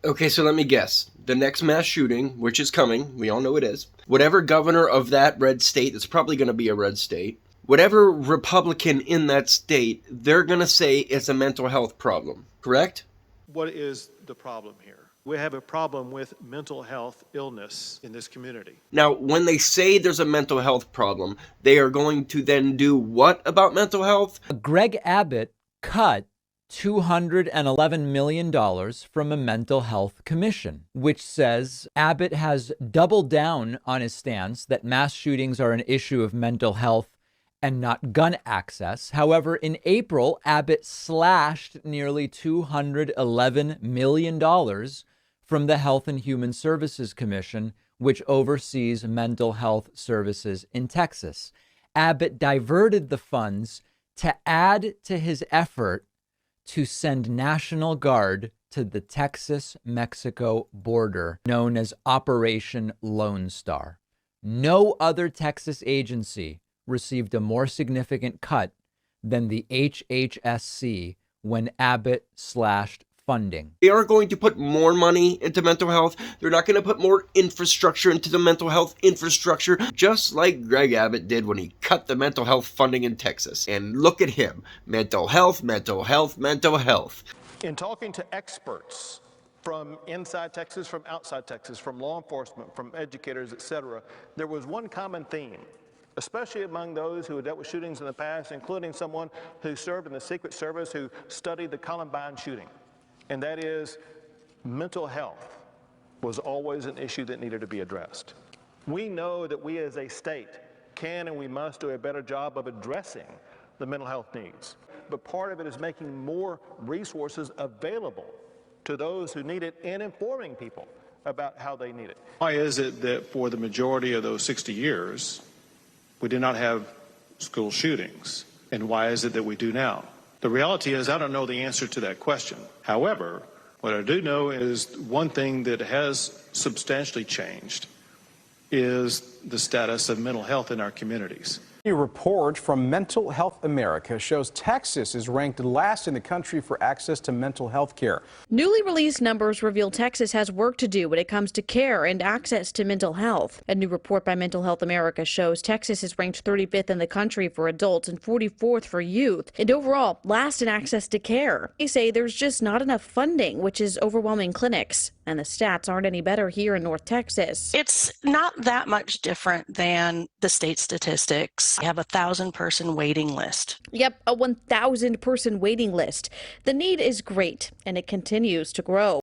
Okay, so let me guess. The next mass shooting, which is coming, we all know it is, whatever governor of that red state, it's probably going to be a red state, whatever Republican in that state, they're going to say it's a mental health problem, correct? What is the problem here? We have a problem with mental health illness in this community. Now, when they say there's a mental health problem, they are going to then do what about mental health? Greg Abbott cut $211 million from a mental health commission, which says Abbott has doubled down on his stance that mass shootings are an issue of mental health and not gun access. However, in April, Abbott slashed nearly $211 million from the Health and Human Services Commission, which oversees mental health services in Texas. Abbott diverted the funds to add to his effort to send National Guard to the Texas-Mexico border, known as Operation Lone Star. No other Texas agency received a more significant cut than the HHSC when Abbott slashed funding. They are going to put more money into mental health. They're not going to put more infrastructure into the mental health infrastructure, just like Greg Abbott did when he cut the mental health funding in Texas. And look at him. Mental health, mental health, mental health. In talking to experts from inside Texas, from outside Texas, from law enforcement, from educators, etc., there was one common theme, especially among those who had dealt with shootings in the past, including someone who served in the Secret Service who studied the Columbine shooting. And that is, mental health was always an issue that needed to be addressed. We know that we as a state can and we must do a better job of addressing the mental health needs. But part of it is making more resources available to those who need it and informing people about how they need it. Why is it that for the majority of those 60 years, we did not have school shootings? And why is it that we do now? The reality is, I don't know the answer to that question. However, what I do know is one thing that has substantially changed is the status of mental health in our communities. A report from Mental Health America shows Texas is ranked last in the country for access to mental health care. Newly released numbers reveal Texas has work to do when it comes to care and access to mental health. A new report by Mental Health America shows Texas is ranked 35th in the country for adults and 44th for youth, and overall last in access to care. They say there's just not enough funding, which is overwhelming clinics. And the stats aren't any better here in North Texas. It's not that much different than the state statistics. We have a 1,000-person waiting list. Yep, a 1,000-person waiting list. The need is great, and it continues to grow.